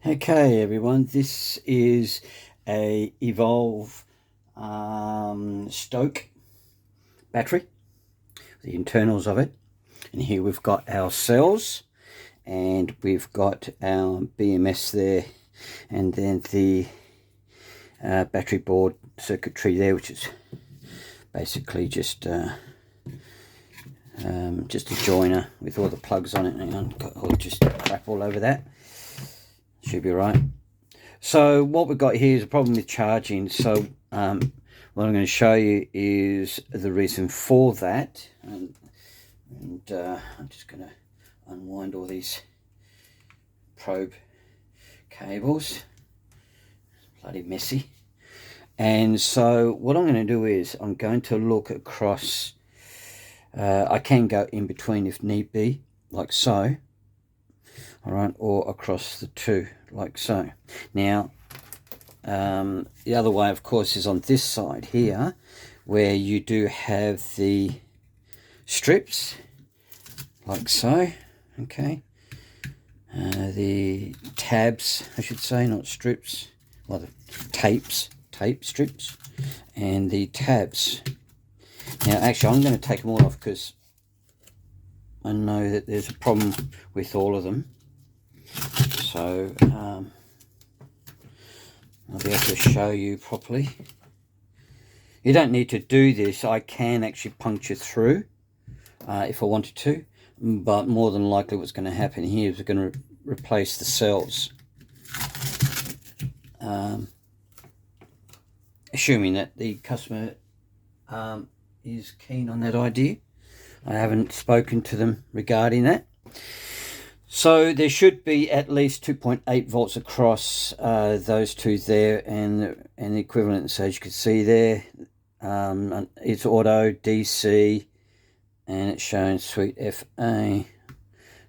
Okay, everyone, this is a Evolve Stoke battery, the internals of it. And here we've got our cells, and we've got our BMS there, and then the battery board circuitry there, which is basically just a joiner with all the plugs on it. Hang on, got just crap all over that. Should be right. So what we've got here is a problem with charging. So what I'm going to show you is the reason for that. And I'm just going to unwind all these probe cables. It's bloody messy. And so what I'm going to do is I'm going to look across. I can go in between if need be, like so. All right, or across the two, like so. Now, the other way, of course, is on this side here, where you do have the strips, like so, okay. The tabs, I should say, not strips, well, the tape strips, and the tabs. Now, actually, I'm going to take them all off because I know that there's a problem with all of them. So I'll be able to show you properly. You don't need to do this. I can actually puncture through if I wanted to, but more than likely what's going to happen here is we're going to replace the cells, assuming that the customer is keen on that idea. I haven't spoken to them regarding that. So there should be at least 2.8 volts across those two there, and the equivalent. So as you can see there, it's auto DC, and it's showing sweet FA.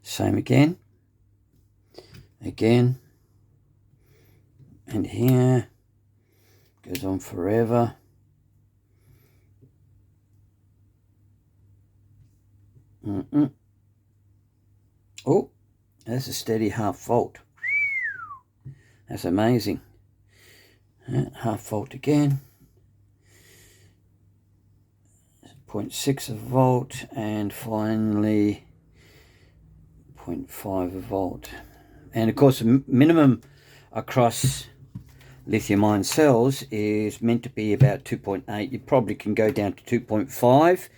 Same again, and here goes on forever. Oh, that's a steady half volt. That's amazing. Half volt again. 0.6 of volt, and finally 0.5 of volt. And of course, the minimum across lithium-ion cells is meant to be about 2.8. You probably can go down to 2.5,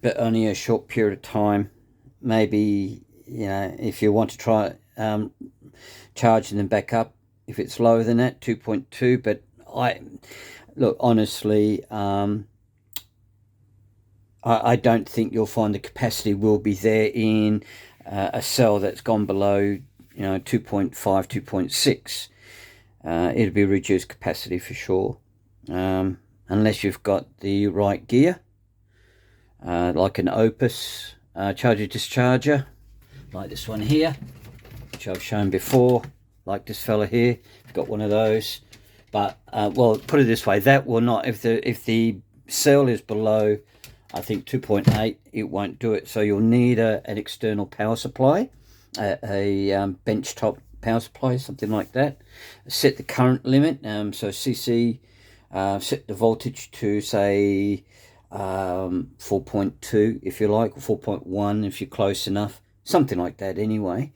but only a short period of time. Maybe, you know, if you want to try charging them back up, if it's lower than that, 2.2. But look, honestly, I don't think you'll find the capacity will be there in a cell that's gone below, you know, 2.5, 2.6. It'll be reduced capacity for sure, unless you've got the right gear, like an Opus charger discharger, like this one here, which I've shown before, like this fella here. I've got one of those. But well, put it this way, that will not, if the cell is below, I think 2.8, it won't do it. So you'll need an external power supply, a benchtop power supply, something like that. Set the current limit, so CC, set the voltage to say 4.2 if you like, or 4.1 if you're close enough, something like that anyway.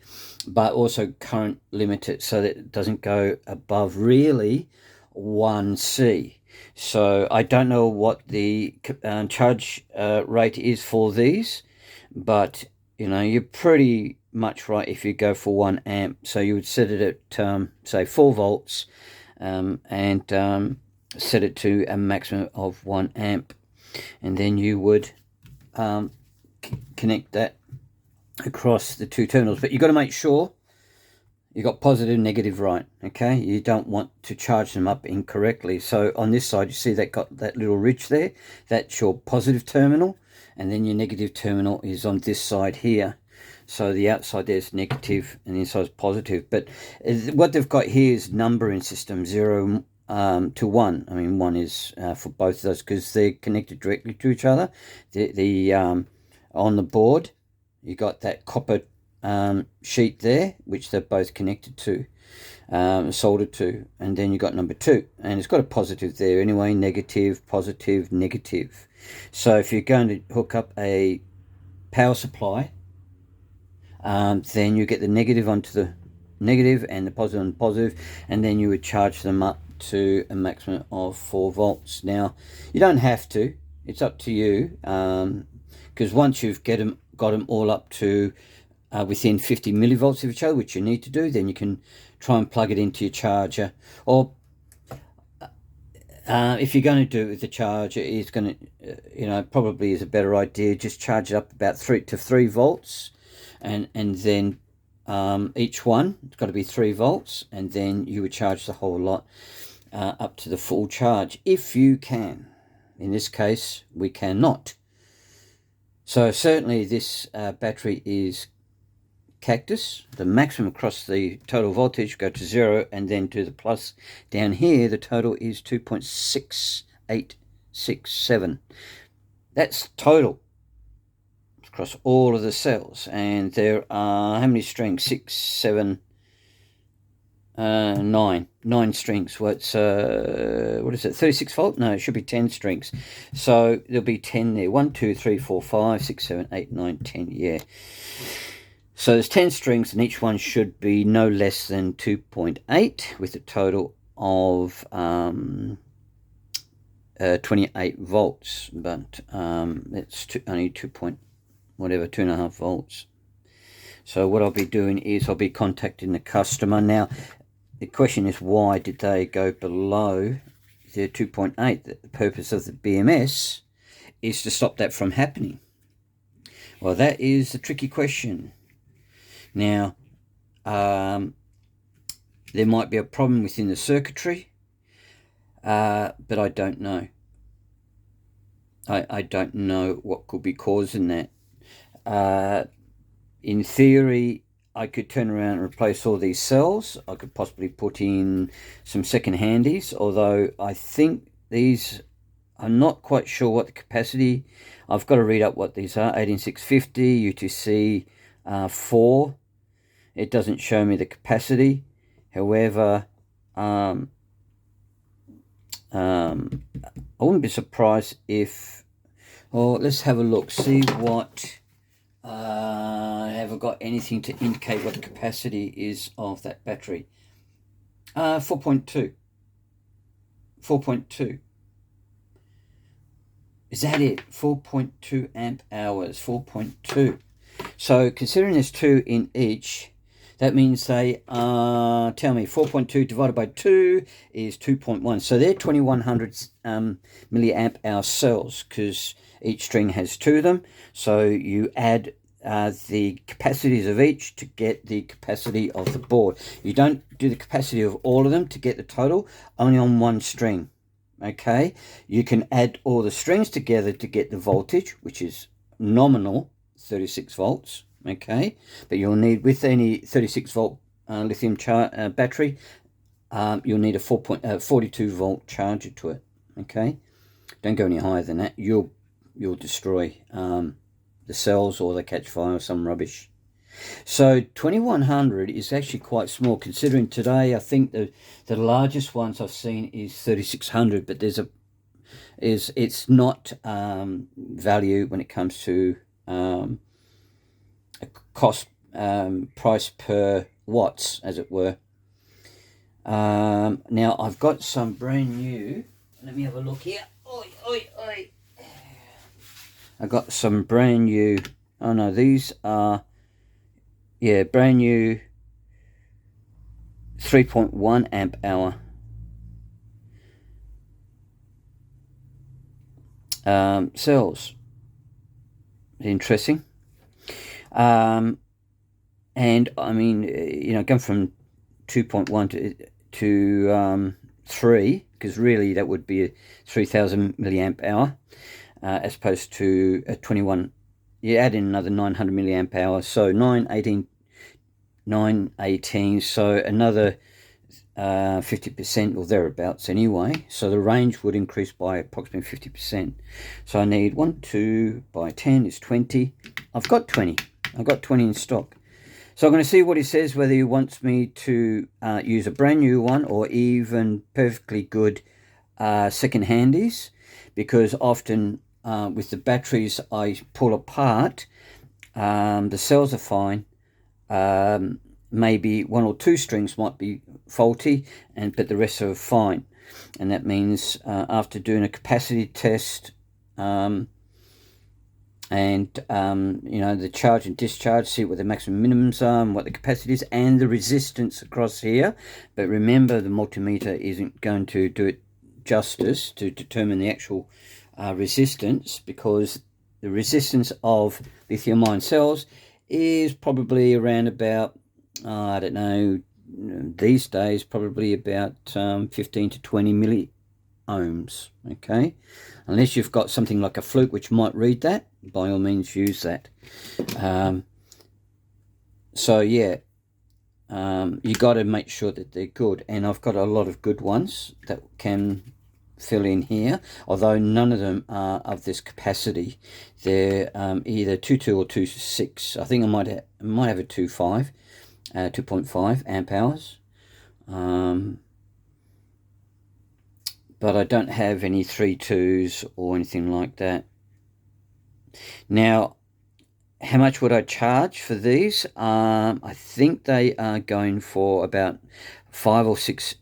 But also current limit it so that it doesn't go above really 1C. So I don't know what the charge rate is for these, but you know, you're pretty much right if you go for 1 amp. So you would set it at say 4 volts, and set it to a maximum of 1 amp, and then you would connect that across the two terminals. But you've got to make sure you got positive, negative, right? Okay, you don't want to charge them up incorrectly. So on this side, you see that got that little ridge there. That's your positive terminal, and then your negative terminal is on this side here. So the outside there's negative, and the inside is positive. But what they've got here is numbering system 0 to 1. I mean, 1 is for both of those because they're connected directly to each other. On the board, you got that copper sheet there, which they're both connected to, soldered to, and then you've got number 2, and it's got a positive there anyway, negative, positive, negative. So if you're going to hook up a power supply, then you get the negative onto the negative and the positive on the positive, and then you would charge them up to a maximum of 4 volts. Now, you don't have to, it's up to you, because once you've got them all up to within 50 millivolts of each other, which you need to do, then you can try and plug it into your charger. Or if you're going to do it with the charger, it's going to, probably is a better idea, just charge it up about 3 to 3 volts, and then each one, it's got to be 3 volts, and then you would charge the whole lot up to the full charge, if you can. In this case, we cannot. So certainly this battery is cactus. The maximum across the total voltage go to 0, and then to the plus down here, the total is 2.6867. That's total across all of the cells, and there are how many strings? 6, 7, 9 strings. What's what is it, 36 volt? No, it should be 10 strings. So there'll be 10 there. 1, 2, 3, 4, 5, 6, 7, 8, 9, 10. Yeah, so there's 10 strings, and each one should be no less than 2.8, with a total of 28 volts, but it's only 2.5 volts. So what I'll be doing is I'll be contacting the customer. Now, the question is, why did they go below the 2.8? The purpose of the BMS is to stop that from happening. Well, that is a tricky question. Now, there might be a problem within the circuitry, but I don't know. I don't know what could be causing that. In theory, I could turn around and replace all these cells. I could possibly put in some second handies, although I think these, I'm not quite sure what the capacity. I've got to read up what these are. 18650 UTC 4. It doesn't show me the capacity. However, I wouldn't be surprised if, let's have a look, see what, have I got anything to indicate what the capacity is of that battery? 4.2. 4.2. Is that it? 4.2 amp hours. 4.2. So considering there's 2 in each, that means they tell me 4.2 divided by 2 is 2.1. So they're 2100 milliamp hour cells, because each string has 2 of them. So you add the capacities of each to get the capacity of the board. You don't do the capacity of all of them to get the total, only on one string. Okay, you can add all the strings together to get the voltage, which is nominal 36 volts. Okay, but you'll need, with any 36 volt lithium battery, you'll need a 42 volt charger to it. Okay, don't go any higher than that. You'll destroy the cells, or they catch fire or some rubbish. So 2100 is actually quite small, considering today I think the largest ones I've seen is 3600, but it's not value when it comes to a cost price per watts, as it were. Now I've got some brand new, let me have a look here. I got some brand new, oh no, these are, yeah, brand new 3.1 amp hour cells. Interesting. And I mean, going from 2.1 to 3, because really that would be a 3000 milliamp hour, as opposed to a 21. You add in another 900 milliamp hour, so 918, so another 50% or thereabouts anyway. So the range would increase by approximately 50%. So I need 1, 2 by 10 is 20. I've got 20. I've got 20 in stock. So I'm going to see what he says, whether he wants me to use a brand new one or even perfectly good second handies, because often with the batteries I pull apart, the cells are fine. Maybe one or two strings might be faulty, but the rest are fine. And that means after doing a capacity test, the charge and discharge, see what the maximum minimums are and what the capacity is and the resistance across here. But remember, the multimeter isn't going to do it justice to determine the actual resistance, because the resistance of lithium-ion cells is probably around about, I don't know, these days probably about 15 to 20 milliohms. Okay, unless you've got something like a fluke which might read that, by all means use that. So yeah, you got to make sure that they're good, and I've got a lot of good ones that can fill in here, although none of them are of this capacity. They're either 2.2 or 2.6. I think I might have a 2.5 amp hours, but I don't have any 3.2s or anything like that. Now, how much would I charge for these? I think they are going for about 5 or 6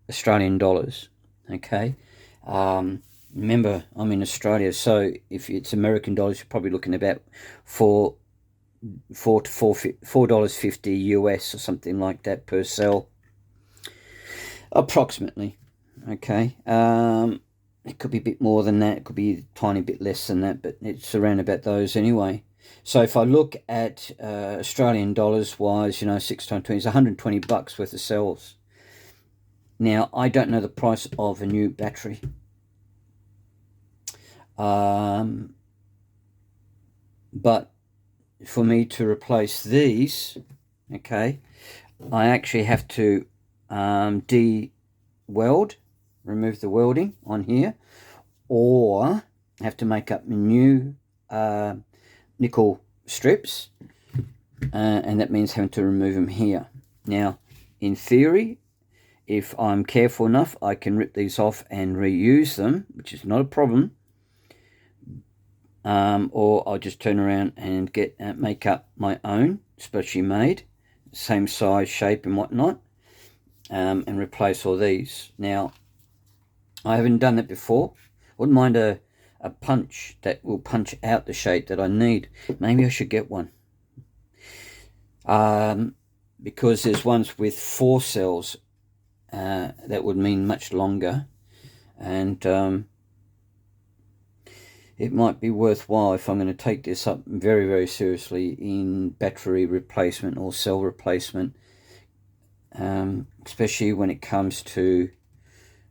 Australian dollars. Okay. Remember, I'm in Australia, so if it's American dollars, you're probably looking about $4.50 US or something like that per cell, approximately. Okay. It could be a bit more than that. It could be a tiny bit less than that, but it's around about those anyway. So if I look at Australian dollars wise, 6 times 20 is 120 bucks worth of cells. Now, I don't know the price of a new battery. But for me to replace these, okay, I actually have to de-weld, remove the welding on here, or have to make up new nickel strips, and that means having to remove them here. Now, in theory, if I'm careful enough, I can rip these off and reuse them, which is not a problem. Or I'll just turn around and make up my own, specially made, same size, shape and whatnot, and replace all these. Now, I haven't done that before. Wouldn't mind a punch that will punch out the shape that I need. Maybe I should get one. Because there's ones with 4 cells that would mean much longer, and it might be worthwhile if I'm going to take this up very, very seriously in battery replacement or cell replacement, especially when it comes to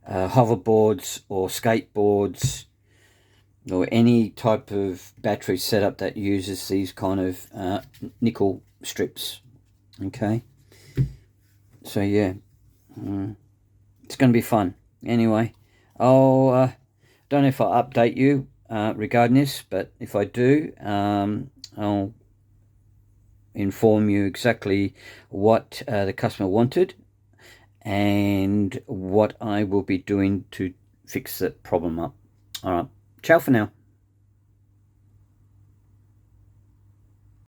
hoverboards or skateboards or any type of battery setup that uses these kind of nickel strips. Okay, so yeah, it's going to be fun. Anyway, I'll don't know if I'll update you regarding this, but if I do, I'll inform you exactly what the customer wanted and what I will be doing to fix that problem up. All right, ciao for now.